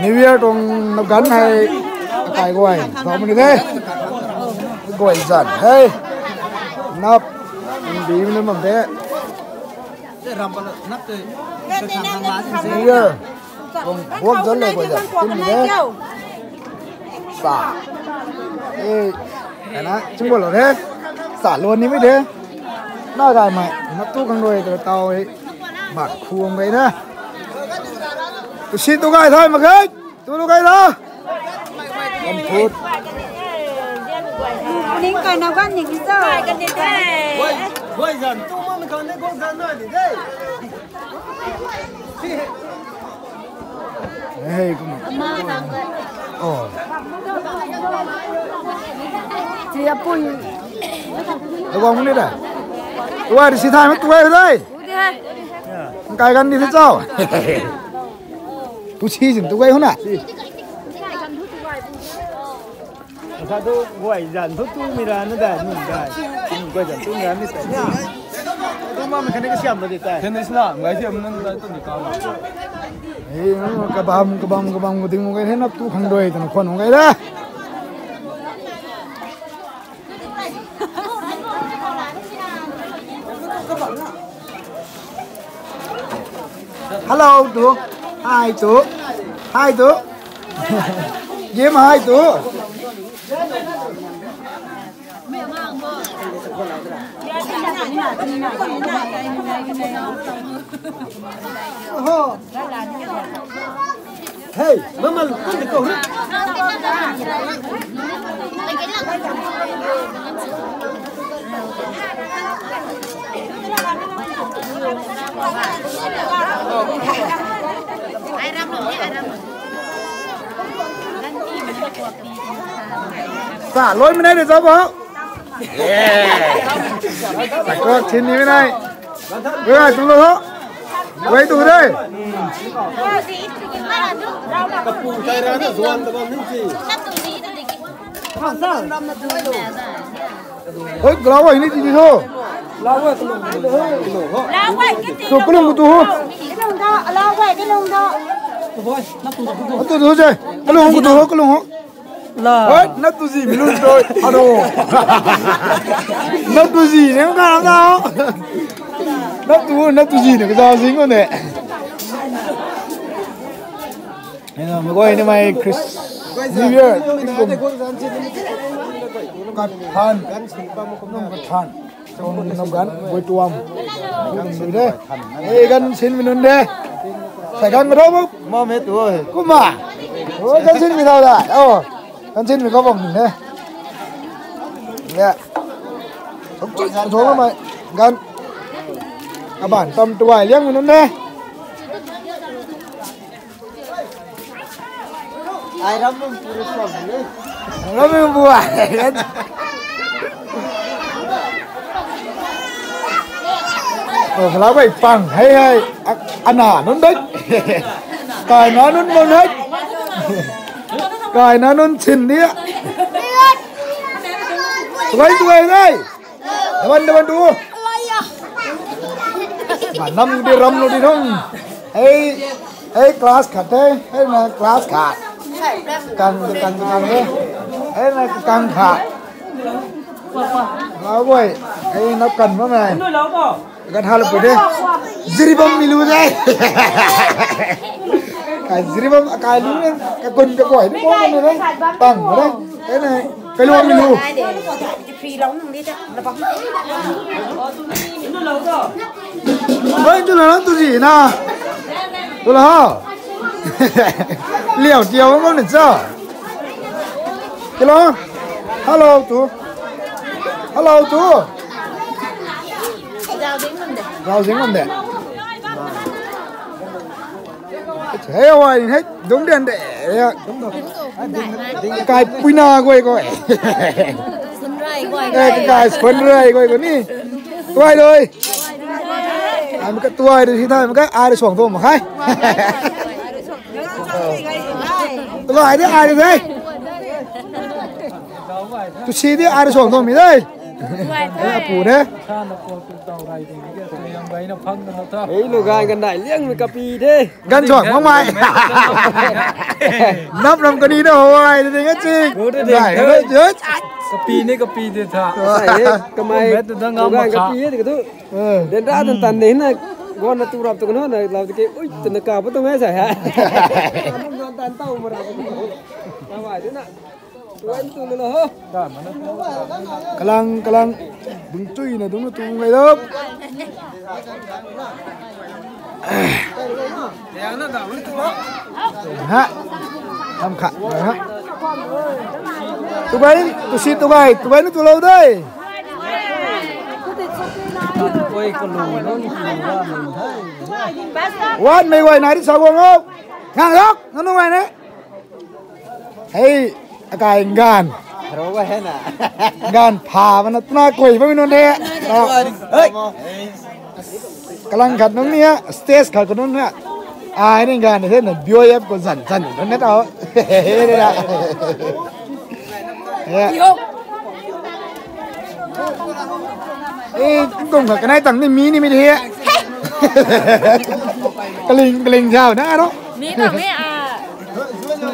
New Year trong nó gắn hay cái gọi sao mình thế gọi dần hey nắp đi mình làm thế New Year không quốc dân là gọi dần tin gì thế xả ê cái đó chúng gọi là thế xả luôn đi mới thế nó gài mày nó tu càng đuôi từ tàu ấy mặt khuông vậy đó tôi xin tôi gài thôi mà cái tôi gài đó con phút nín cái nào con nhìn cái sao cái gì thế quay dần tu mà mình còn lên con dần rồi thì đây hey cũng ồ chị áp bùi tôi không biết à tôi đi xin thay mất tôi đây cái gần đi thế sao tôi chi gì tôi quay không à sao tôi quay dần thôi tu mình là nó để mình cái mình quay dần tu mình làm như thế nhá tu mà mình cái này cái xiêm rồi thì cái này là cái xiêm nó tôi đi cao ấy cái băm cái tiếng một cái thế nó tu khăng đuôi thì nó còn một cái đó hello chú hai chú game hai chú hey mama con đi cầu đấy xả lôi bên đây được sao bố phải có trên như thế này với ai chúng nó quay tụi đây cặp phụ tay ra nó ruộng tao còn những gì ôi cái này gì thôi lao quay cái lồng tôi có lồng của tôi lao quay cái lông đó tôi chơi cái lồng của tôi có lồng không ôi nó tôi gì luôn rồi alo nó tôi gì nếu có làm sao nó tôi gì nữa cái sao dính con này nên mà quay này mày Chris New Year cắt than nông cắt than trong nông gắn với tuồng cũng đấy ê gần xin mình luôn đây phải gần mà đâu không mà mấy tuổi cũng mà ôi gần xin mình đâu rồi gần xin mình có vòng mình đây nè số mà mày gần bản tâm tuổi liếng mình luôn đây ai lắm không tôi xong đấy nó mới bùa cái lá vậy phẳng hay ăn nó đấy cài nó môn hết cài nó xin đi ạ tụi đây đừng đua mà năm đi râm luôn đi không hey class khát đấy hay là class khát càng đấy hay là càng khát nó vậy hay nó cần quá này cái thằng lúc đấy ziribam milu đây cái ziribam cái lú này cái quần cái quẩy nó có này đấy bằng đấy cái này cái lúa milu đấy tôi là nó tôi gì nào tôi là liều chiều không được sao cái đó hello chú rau dính còn đẹp thế rồi hết đúng đèn để đúng rồi cái pina quay coi cái phun rơi coi ní tuổi rồi ai một cái tuổi thì thôi một cái ai được xuống thôi mà hay tôi ai đấy tôi xí đấy ai được xuống thôi mình đây ปูเด้อ ข้านักปูเต่าไรตรงนี้ก็ยังไงนะพังกันครับ เฮ้ยลูกงานกันได้เลี้ยงมันกะปีเด้ กันช่วงมากมายนับรำกันดีนะโว้ยจริงๆจริงได้เยอะ กะปีนี่กะปีเดียวท่า ใส่กะไมลูกงานกะปีเด้ก็ทุเดินร้านตันๆนี่นะก่อนตูรับตรงนั้นเราจะเก็บอุ้ยตนกาบ่ต้องให้ใส่ฮะมันนอนตันเต้ามาแล้วมาไหวด้วยนะตัวอันตัวเลยเหรอ ได้มันนะ กำลังบึงจุ้ยนะตรงนั้นตรงไหนครับ เดี๋ยวนั่นด่ามันตัว ฮะทำขัดนะฮะตัวใบตัวซีตัวใบนี่ตัวเราได้ โอ้ยก็รู้แล้วนี่ว่ามันให้ วันไม่ไหวไหนที่สาวงเอางานล็อกนั่นตรงไหนเนี่ยเฮ้ยอากาศงาน เราก็เห็นอ่ะ งานผ่ามันน่ากลัวไม่มีนนเดียเฮ้ยกำลังขัดน้องเนี่ยสเตสขัดกับน้องเนี่ยนี่งานเนี่ยเนี่ยบิวเอฟก็สั่นนั่นเนี่ยเอาเฮ้ยเนี่ยกงกับกันไอ้ตังนี่มีนี่ไม่ดีกลิงเช้านะเนาะ มีต่อไม่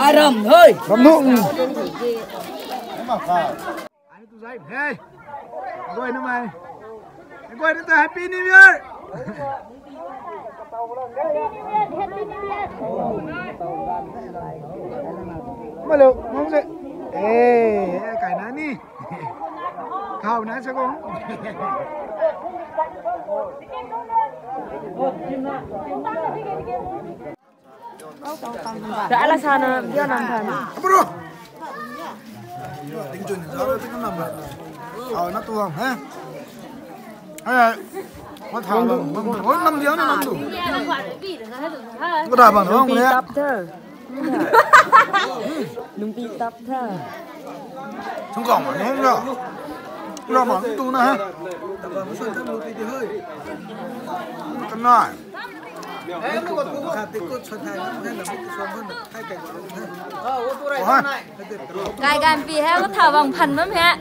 อารมณ์ รำนุ่งเฮ้ยก้อยทำไมก้อยตั้งแต่ Happy New Year มาเร็วน้องสิไก่นะนี่ข้าวนะสักคน Đã là sao nó biết làm thần. Bro. Tính chuyện sao đó tính nằm mà. Nó tuồng ha. Nó thảo bằng mỗi năm đéo nó năm đủ. Có đà bằng không đấy? Tập thơ. Đúng bị tập thơ. Không còn mà nó không rõ. Rõ mà tu nè ha. Tập vào nó xoay thân một tí hơi. Cần nói. Gai gan vì hay có thảo vòng phần lắm hả?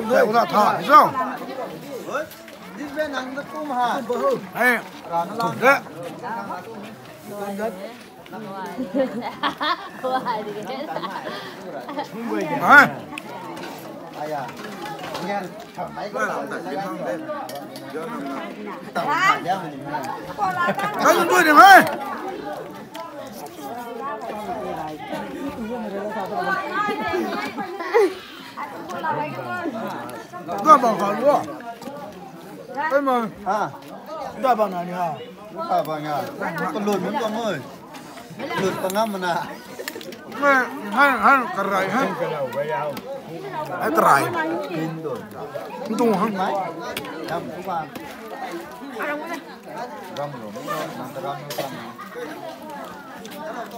Đây có thảo sao? Ê, thủng đấy. Hãy subscribe cho kênh Ghiền Mì Gõ để không bỏ lỡ những video hấp dẫn. Các bạn hãy đăng ký kênh Ghiền Mì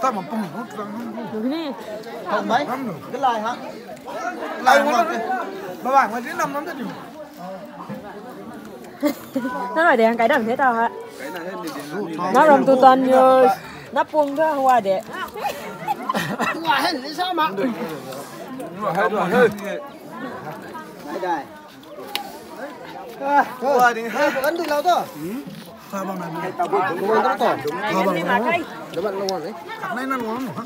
Gõ để không bỏ lỡ những video hấp không mấy cái lại hả lại mà bạn mà đến năm lắm rất nhiều. Nó nói để cái đằng thế tao hả? Nó làm tụi toàn như nó buông ra ngoài để. ngoài hết thì sao mà qua đi hai ấn từ lâu đó Sao bằng này? tao biết đúng rồi đó tỏ Sao bằng này? các bạn luôn đấy Thằng này nó ngon hả?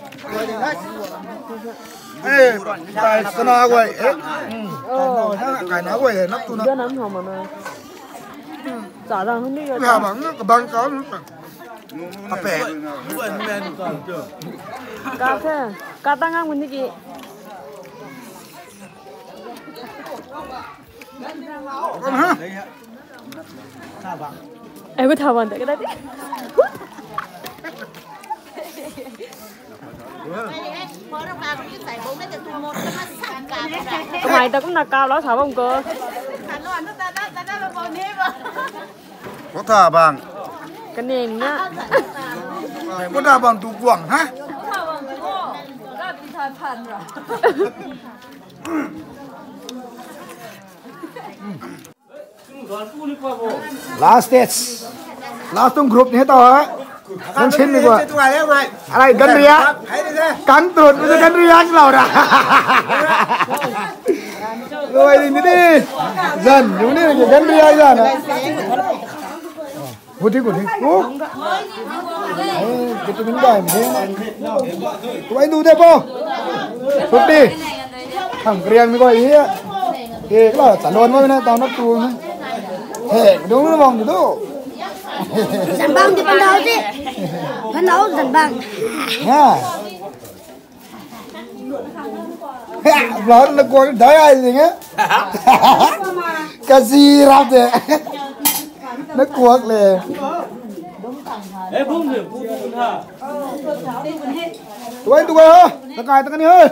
Ê, tại sao nó quậy? Cái nó quậy nắp tu nó. Đưa nắm hồng mà. Rõ ràng không đi rồi. Cái bằng cái bằng cáo nó. À bẻ. Cà phê. Cà tăng ngang mình đi. Con hả? Em có thảo bằng cái đấy. Mày tao cũng là cao đó thảo bằng cơ. Có thả bằng. Cái nền nhá. Có thả bằng tủ quảng hả? Last stage. Last trong group này tao hả? Con xin đi qua. Tôi đấy mày.อะไรกันเรียกันตรุดไม่ใช่กันเรียกเราด่ะรวยดินี่dânอยู่นี่คือกันเรียกdânกูที่กูcái tụi mình đòi thế tụi anh đu thế po sụp đi thằng riêng mới gọi ý á thì cái là trả luôn thôi nè tao nó tù nữa thế đúng nó vòng được dần bằng thì phân đấu chứ phân đấu dần bằng nha nó qua cái đáy ai gì nhá cái gì làm thế nó cuốc liền tụi anh tụi ơi nó cài tao cái này ơi